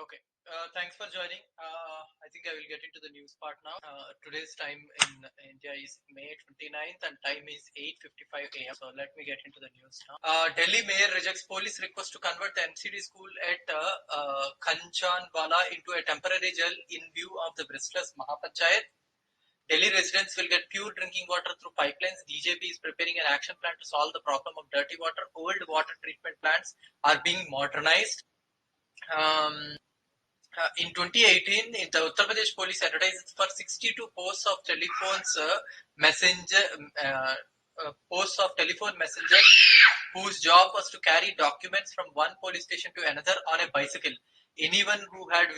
Okay. Thanks for joining. I think I will get into the news part now. Today's time in India is May 29th and time is 8:55 a.m. So let me get into the news now. Delhi Mayor rejects police request to convert the MCD school at Kanchanwala into a temporary jail in view of the Bristol's Mahapanchayat. Delhi residents will get pure drinking water through pipelines. DJP is preparing an action plan to solve the problem of dirty water. Old water treatment plants are being modernized. In 2018, the Uttar Pradesh police advertised for 62 posts of telephone messenger whose job was to carry documents from one police station to another on a bicycle. Anyone who had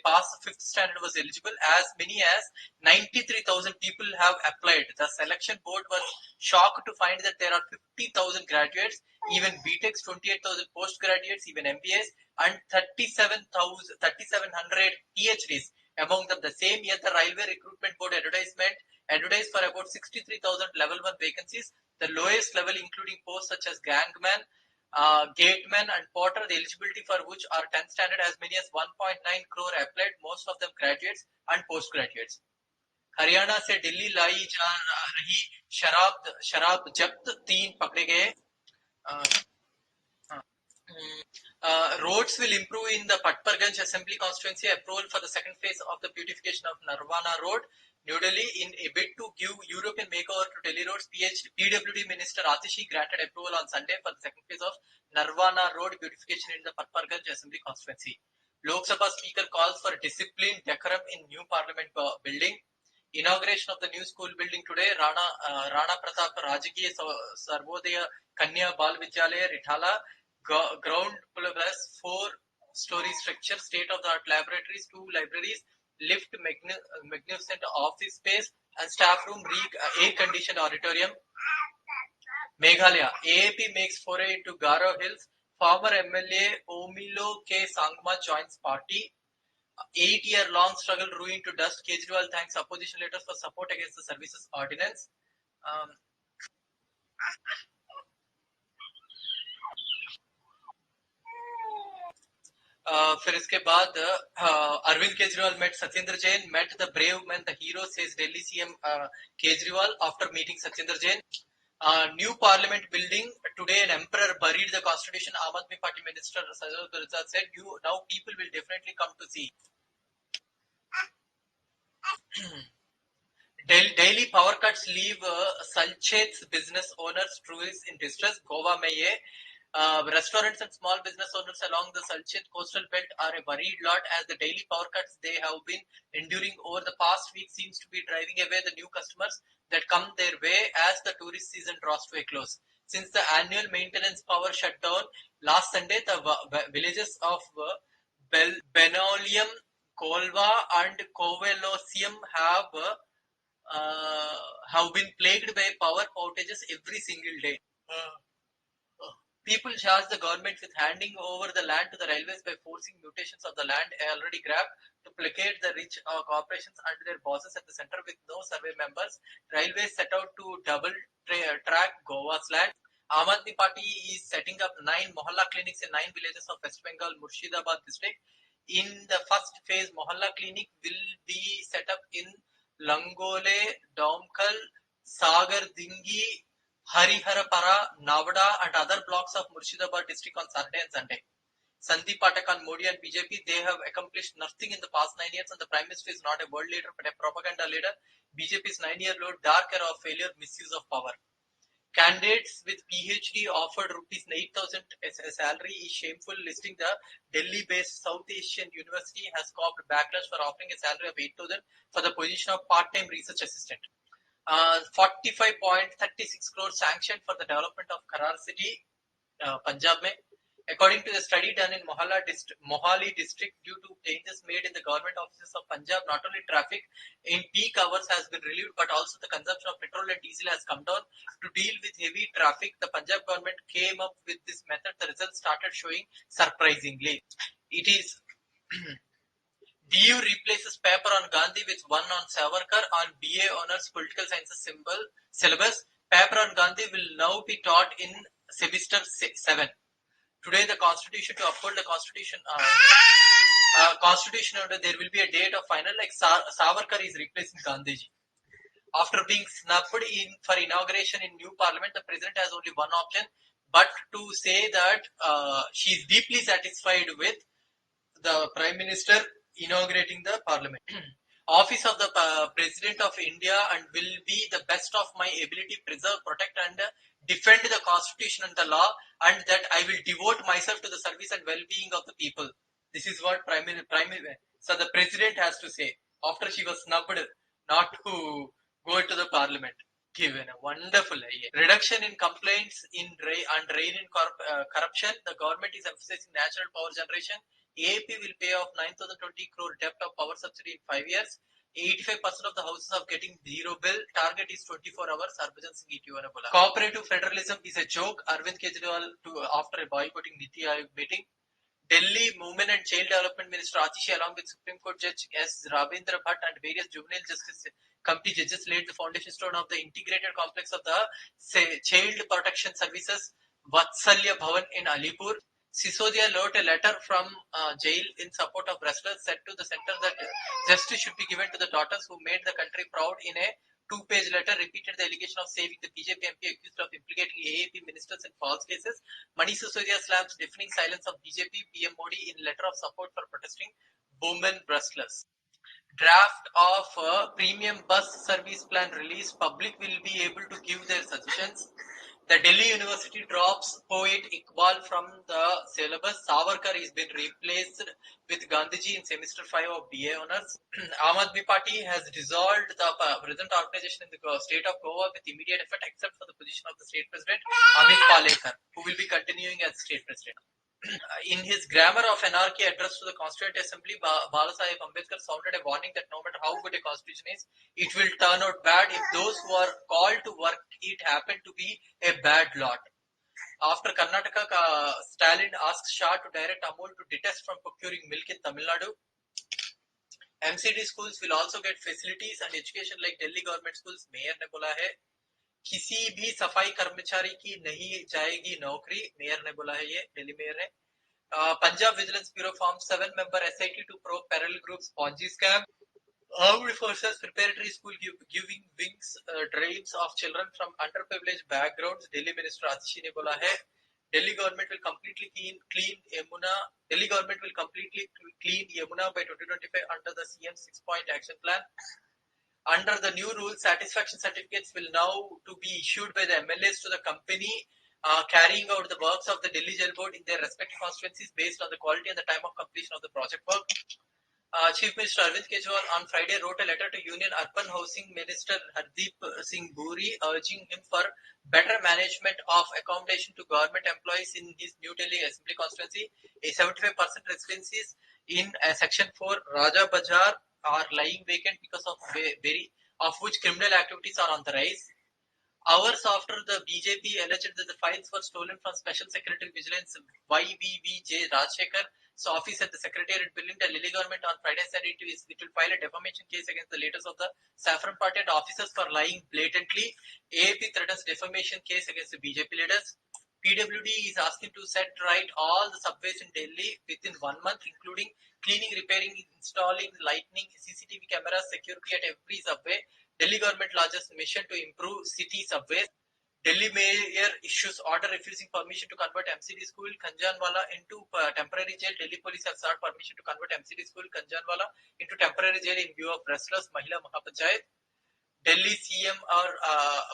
passed the 5th standard was eligible. As many as 93,000 people have applied. The selection board was shocked to find that there are 50,000 graduates, even BTechs, 28,000 postgraduates, even MBAs, and 3,700 PhDs. Among them, the same year, the Railway Recruitment Board advertised for about 63,000 level 1 vacancies, the lowest level including posts such as gangman, gateman and porter, the eligibility for which are 10th standard. As many as 1.9 crore applied, most of them graduates and postgraduates. Haryana से दिल्ली लाई जा रही शराब जब्त, 3 पकड़े गए. Roads will improve in the Patparganj Assembly constituency. Approval for the second phase of the beautification of Nirvana Road. New Delhi, in a bid to give European makeover to Delhi roads, PWD Minister Atishi granted approval on Sunday for the second phase of Nirvana Road beautification in the Patparganj Assembly constituency. Lok Sabha Speaker calls for discipline, decorum in new Parliament building. Inauguration of the new school building today. Rana Pratap Rajagir Sarvodaya Kanya Bal Vidyalaya Rithala. Ground plus 4-story structure, state-of-the-art laboratories, 2 libraries, lift, magnificent office space, and staff room, air-conditioned auditorium. Meghalaya, AAP makes foray into Garo Hills. Former MLA Omilo K. Sangma joins party. 8-year-long struggle ruined to dust. Kejriwal thanks opposition leaders for support against the services ordinance. फिर इसके बाद Arvind Kejriwal met Satyendra Jain, met the brave man, the hero, says Delhi CM Kejriwal after meeting Satyendra Jain. New parliament building today, an emperor buried the constitution. Aam Aadmi Party minister Sajid Mirza said, now people will definitely come to see. Daily power cuts leave Salchet's business owners tourists in distress. Goa mein ye. Restaurants and small business owners along the Salchet coastal belt are a worried lot as the daily power cuts they have been enduring over the past week seems to be driving away the new customers that come their way as the tourist season draws to a close. Since the annual maintenance power shutdown last Sunday, the villages of Benolium, Kolva and Kovelosium have been plagued by power outages every single day. People charge the government with handing over the land to the railways by forcing mutations of the land already grabbed to placate the rich corporations and their bosses at the center with no survey members. Railways set out to double track Goa's land. Aam Aadmi Party is setting up 9 Mohalla clinics in 9 villages of West Bengal, Murshidabad district. In the first phase, Mohalla clinic will be set up in Langole, Domkal, Sagar Dingi, Hariharapara, Navada and other blocks of Murshidabad district on Saturday and Sunday. Sandeep Pathak on Modi and BJP, they have accomplished nothing in the past 9 years and the Prime Minister is not a world leader but a propaganda leader. BJP's 9-year load, dark era of failure, misuse of power. Candidates with PhD offered rupees 8,000 as a salary is shameful. Listing the Delhi-based South Asian University has copped backlash for offering a salary of 8,000 for the position of part-time research assistant. 45.36 crore sanctioned for the development of Karar city, Punjab mein. According to the study done in Mohali district, due to changes made in the government offices of Punjab, not only traffic in peak hours has been relieved, but also the consumption of petrol and diesel has come down. To deal with heavy traffic, the Punjab government came up with this method. The results started showing surprisingly. It is DU replaces paper on Gandhi with one on Savarkar on BA Honours Political Sciences syllabus. Paper on Gandhi will now be taught in semester 7. Today, the Constitution to uphold the Constitution. constitution order, there will be a date of final, like Savarkar is replacing Gandhiji. After being snubbed for inauguration in new parliament, the president has only one option, but to say that she is deeply satisfied with the prime minister inaugurating the parliament. Office of the president of India and will be the best of my ability preserve, protect and defend the constitution and the law, and that I will devote myself to the service and well-being of the people. This is what so the president has to say after she was snubbed not to go to the parliament. Given a wonderful reduction in complaints and reign in corruption. The government is emphasizing natural power generation. AP will pay off 9,020 crore debt of power subsidy in 5 years. 85% of the houses are getting zero bill. Target is 24 hours. Harbhajan Singh ETO. Cooperative federalism is a joke. Arvind Kejriwal after boycotting Niti Aayog meeting. Delhi Women and Child Development Minister Atishi along with Supreme Court Judge S. Ravindra Bhatt and various juvenile justice committee judges laid the foundation stone of the integrated complex of the Child Protection Services Vatsalya Bhavan in Alipur. Sisodia wrote a letter from jail in support of wrestlers, said to the center that justice should be given to the daughters who made the country proud. In a two-page letter, repeated the allegation of saving the BJP MP accused of implicating AAP ministers in false cases. Manish Sisodia slams deafening silence of BJP PM Modi in letter of support for protesting women wrestlers. Draft of premium bus service plan released. Public will be able to give their suggestions. The Delhi University drops poet Iqbal from the syllabus. Savarkar has been replaced with Gandhiji in semester 5 of BA honors. Aam Aadmi Party has dissolved the present organization in the state of Goa with immediate effect, except for the position of the state president Amit Palekar, who will be continuing as state president. In his Grammar of Anarchy address to the Constituent Assembly, Balasaheb Ambedkar sounded a warning that no matter how good a constitution is, it will turn out bad if those who are called to work it happen to be a bad lot. After Karnataka, Stalin asks Shah to direct Amul to detest from procuring milk in Tamil Nadu. MCD schools will also get facilities and education like Delhi government schools. Mayor ने बोला है किसी भी सफाई कर्मचारी की नहीं जाएगी नौकरी. मेयर ने बोला है, ये दिल्ली मेयर ने. Punjab Vigilance Bureau forms 7-member SIT to probe parallel groups Ponzi scam. Armed Forces Preparatory School giving wings dreams of children from underprivileged backgrounds. Delhi Minister Atishi ne bola hai. Delhi government will completely clean Yamuna. Delhi government will completely clean Yamuna by 2025 under the CM 6-point action plan. Under the new rules, satisfaction certificates will now to be issued by the MLAs to the company carrying out the works of the Delhi Jail Board in their respective constituencies based on the quality and the time of completion of the project work. Chief Minister Arvind Kejriwal on Friday wrote a letter to Union Urban Housing Minister Hardeep Singh Puri urging him for better management of accommodation to government employees in his New Delhi Assembly constituency. 75% residencies in Section 4 Raja Bazar are lying vacant because of which criminal activities are on the rise. Hours after the BJP alleged that the files were stolen from Special Secretary Vigilance YVVJ Rajshekhar's office at the Secretariat building, the Delhi government on Friday said it will file a defamation case against the leaders of the Saffron Party and officers for lying blatantly. AAP threatens defamation case against the BJP leaders. PWD is asking to set right all the subways in Delhi within 1 month, including cleaning, repairing, installing lighting, CCTV cameras, security at every subway. Delhi government launches mission to improve city subways. Delhi mayor issues order refusing permission to convert MCD school Kanjanwala into temporary jail. Delhi police have sought permission to convert MCD school Kanjanwala into temporary jail in view of restless Mahila Mahapanchayat. Delhi CM or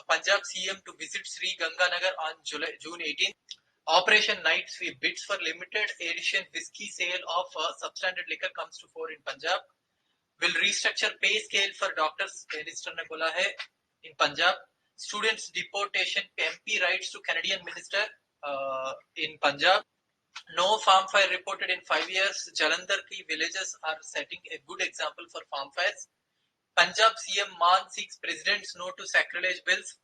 Punjab CM to visit Sri Ganganagar on June 18th. Operation Night Sweep. Bids for limited edition whiskey sale of substandard liquor comes to fore in Punjab. Will restructure pay scale for doctors, Minister ne bola hai in Punjab. Students deportation, MP rights to Canadian minister in Punjab. No farm fire reported in 5 years. Jalandhar ki villages are setting a good example for farm fires. Punjab CM Maan seeks president's no to sacrilege bills.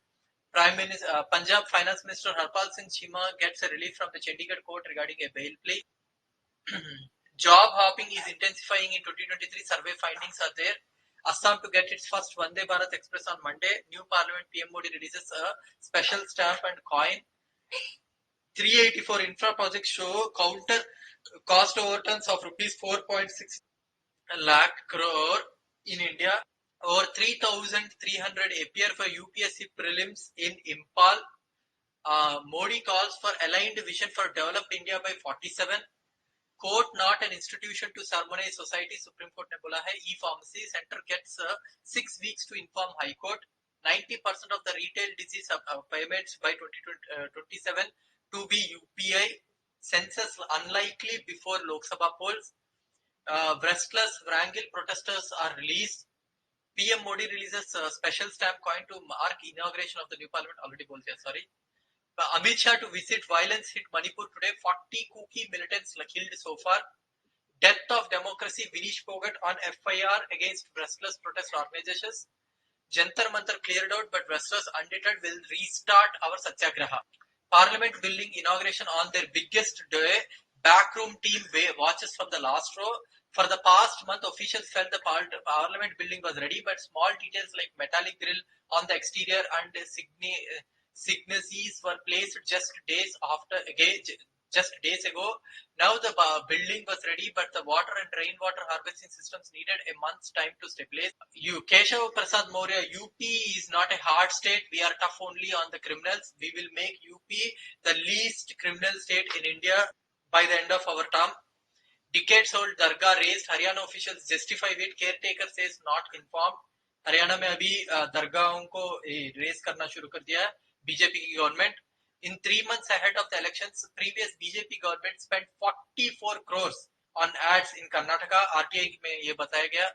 Punjab Finance Minister Harpal Singh Chima gets a relief from the Chandigarh court regarding a bail plea. Job hopping is intensifying in 2023. Survey findings are there. Assam to get its first Vande Bharat Express on Monday. New Parliament PM Modi releases a special stamp and coin. 384 infra projects show counter cost overturns of rupees 4.6 lakh crore in India. Over 3,300 appear for UPSC prelims in Impal. Modi calls for aligned vision for developed India by 47. Court not an institution to sermonize society. Supreme Court ने बोला है. E-pharmacy center gets 6 weeks to inform High Court. 90% of the retail disease payments by 2027 to be UPI. Census unlikely before Lok Sabha polls. Breastless Wrangell protesters are released. PM Modi releases a special stamp coin to mark inauguration of the new parliament. Already बोल दिया, sorry. Amit Shah to visit violence hit Manipur today. 40 Kuki militants killed so far. Death of democracy. Vinish Phogat on FIR against restless protest organizations. Jantar Mantar cleared out, but restless undeterred will restart our Satyagraha. Parliament building inauguration on their biggest day. Backroom team watches from the last row. For the past month, officials felt the parliament building was ready, but small details like metallic grill on the exterior and signatures were placed just days ago. Now the building was ready, but the water and rainwater harvesting systems needed a month's time to stabilize. Keshav Prasad Maurya, UP is not a hard state. We are tough only on the criminals. We will make UP the least criminal state in India by the end of our term. Decades-old Dargah raised. Haryana officials justify it. Caretaker says not informed. Haryana में अभी दरगाहों को race करना शुरू कर दिया है BJP की government. In 3 months ahead of the elections, previous BJP government spent 44 crores on ads in Karnataka. RTI में ये बताया गया.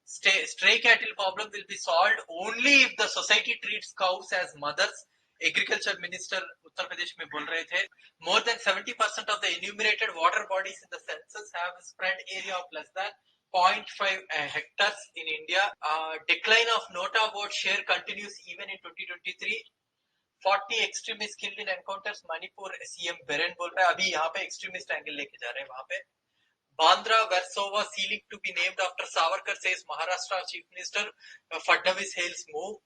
Stray cattle problem will be solved only if the society treats cows as mothers. Agriculture Minister Uttar Pradesh में बोल रहे थे. More than 70% of the enumerated water bodies in the census have a spread area of less than 0.5 hectares in India. Decline of Nota vote share continues even in 2023. 40 extremists killed in encounters. Manipur CM Beren बोल रहा है अभी यहाँ पे extremist angle लेके जा रहे हैं वहाँ पे. Bandra Versova ceiling to be named after Savarkar, says Maharashtra Chief Minister. Fadnavis hails move.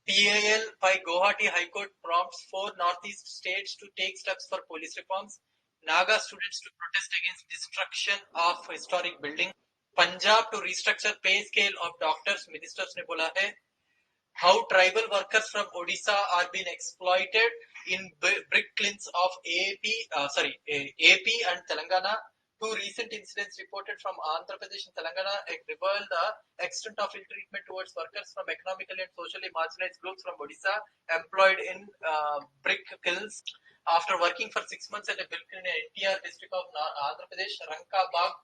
PAL by Guwahati High Court prompts 4 northeast states to take steps for police reforms. Naga students to protest against destruction of historic building. Punjab to restructure pay scale of doctors. Ministers ने बोला है. How tribal workers from Odisha are being exploited in brick kilns of AP and Telangana. 2 recent incidents reported from Andhra Pradesh and Telangana reveal the extent of ill treatment towards workers from economically and socially marginalized groups from Odisha employed in brick kilns. After working for 6 months at a milk in NTR district of Andhra Pradesh, Ranka Bagh,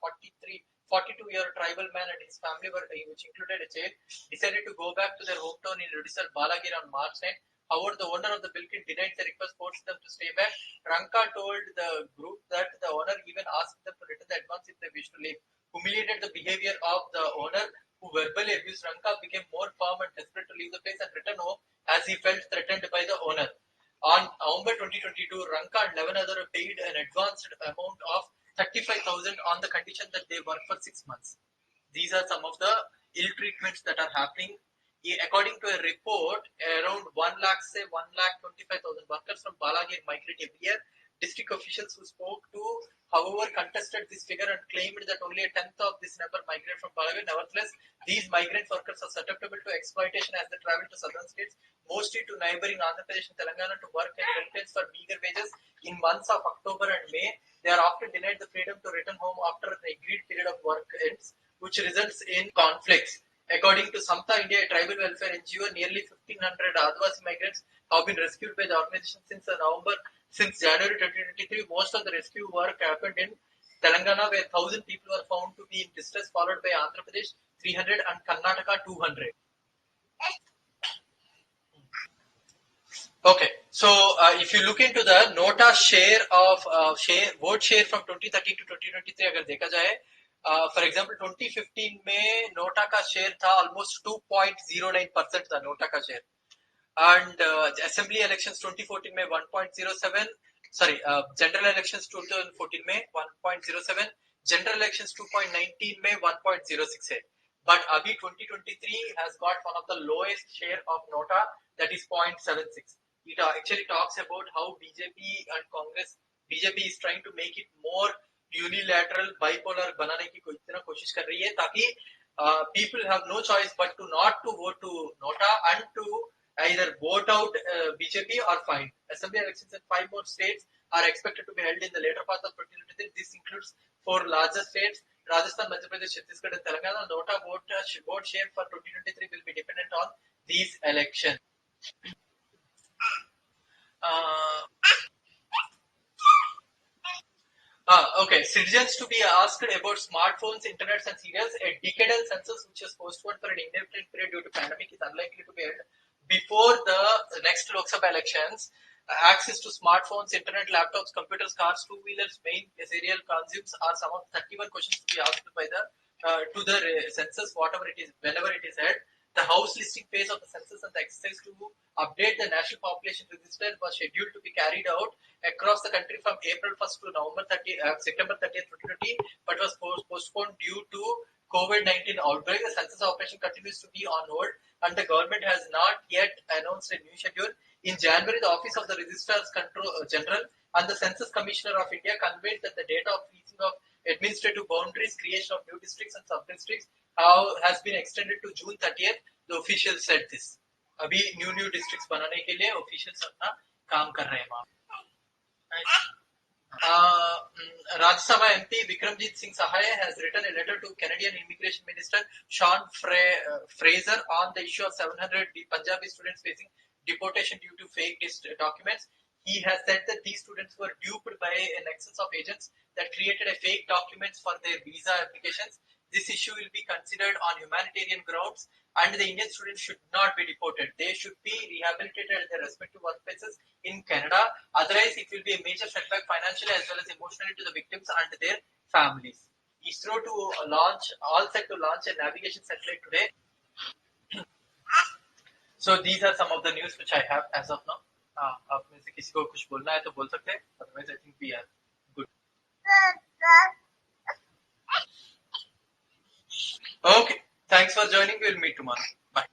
42-year tribal man and his family, which included a child, decided to go back to their hometown in Odisha, Balagir on March 9. However, the owner of the building denied the request, forced them to stay back. Ranka told the group that the owner even asked them to return the advance if they wish to leave. Humiliated the behavior of the owner, who verbally abused Ranka, became more firm and desperate to leave the place and return home as he felt threatened by the owner. On November 2022, Ranka and 11 others paid an advanced amount of 35,000 on the condition that they work for 6 months. These are some of the ill treatments that are happening. According to a report, around 1,25,000 workers from Balagir migrate every year. District officials who spoke to, however, contested this figure and claimed that only a tenth of this number migrate from Balagir. Nevertheless, these migrant workers are susceptible to exploitation as they travel to southern states, mostly to neighboring Andhra Pradesh and Telangana, to work at hotels for meager wages. In months of October and May, they are often denied the freedom to return home after the agreed period of work ends, which results in conflicts. According to Samta India, a tribal welfare NGO, nearly 1,500 Adivasi migrants have been rescued by the organization since January 2023. Most of the rescue work happened in Telangana, where 1,000 people were found to be in distress, followed by Andhra Pradesh 300 and Karnataka 200. Okay, so if you look into the Nota share of vote share from 2013 to 2023, अगर देखा जाए, for example, 2015 में NOTA का share था almost 2.09% था NOTA का share, and assembly elections 2014 में 1.07, general elections 2014 में 1.07, general elections 2019 में 1.06 है, but अभी 2023 has got one of the lowest share of nota, that is 0.76. It actually talks about how BJP and Congress, BJP is trying to make it more unilateral bipolar बनाने की इतना कोशिश कर रही है ताकि people have no choice but to not to vote to Nota and to either vote out BJP or fine. Assembly elections in 5 more states are expected to be held in the later part of 2023. This includes 4 larger states: Rajasthan, Madhya Pradesh, Chhattisgarh, and Telangana. Nota vote share for 2023 will be dependent on these elections. Uh, okay, citizens to be asked about smartphones, internets, and serials. A decadal census, which is postponed for an indefinite period due to pandemic, is unlikely to be held before the next Lok Sabha elections. Access to smartphones, internet, laptops, computers, cars, two-wheelers, main serial consumes are some of the 31 questions to be asked by the to the census, whatever it is, whenever it is held. The house listing phase of the census and the exercise to update the national population register was scheduled to be carried out across the country from April 1st to September 30th, 2020, but was postponed due to COVID-19 outbreak. The census operation continues to be on hold, and the government has not yet announced a new schedule. In January, the Office of the Registrars General and the Census Commissioner of India conveyed that the date of freezing of administrative boundaries, creation of new districts and sub-districts has been extended to June 30th. The officials said this. अभी new districts बनाने के लिए officials अपना काम कर रहे हैं वहां. Rajya Sabha MP Vikramjit Singh Sahaya has written a letter to Canadian Immigration Minister Sean Fraser on the issue of 700 Punjabi students facing deportation due to fake documents. He has said that these students were duped by a nexus of agents that created a fake documents for their visa applications. This issue will be considered on humanitarian grounds, and the Indian students should not be deported. They should be rehabilitated at their respective workplaces in Canada. Otherwise, it will be a major setback financially as well as emotionally to the victims and their families. ISRO all set to launch a navigation satellite today. So these are some of the news which I have as of now. आप में से किसी को कुछ बोलना है तो बोल सकते हैं. Otherwise, I think we are good. Okay. Thanks for joining. We'll meet tomorrow. Bye.